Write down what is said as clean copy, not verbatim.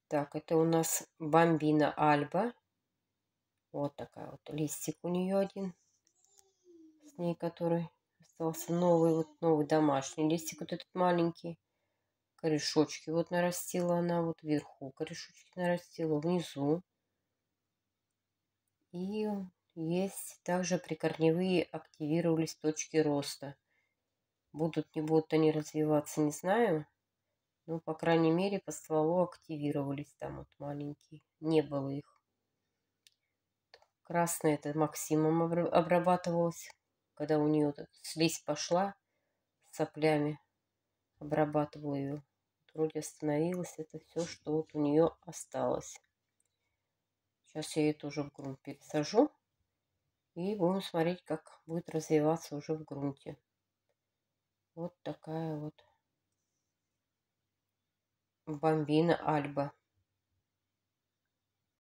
Так, это у нас бомбина Альба. Вот такая вот листик у нее один. С ней, который остался новый, вот новый домашний листик, вот этот маленький. Корешочки вот нарастила она, вот вверху корешочки нарастила, внизу. И есть также прикорневые активировались точки роста. Будут, не будут они развиваться, не знаю. Но, по крайней мере, по стволу активировались там вот маленькие. Не было их. Красная это Максимом обрабатывалась. Когда у нее вот слизь пошла с соплями, обрабатывала ее. Вроде остановилось. Это все, что вот у нее осталось. Сейчас я ее тоже в грунт пересажу. И будем смотреть, как будет развиваться уже в грунте. Вот такая вот бомбина Альба.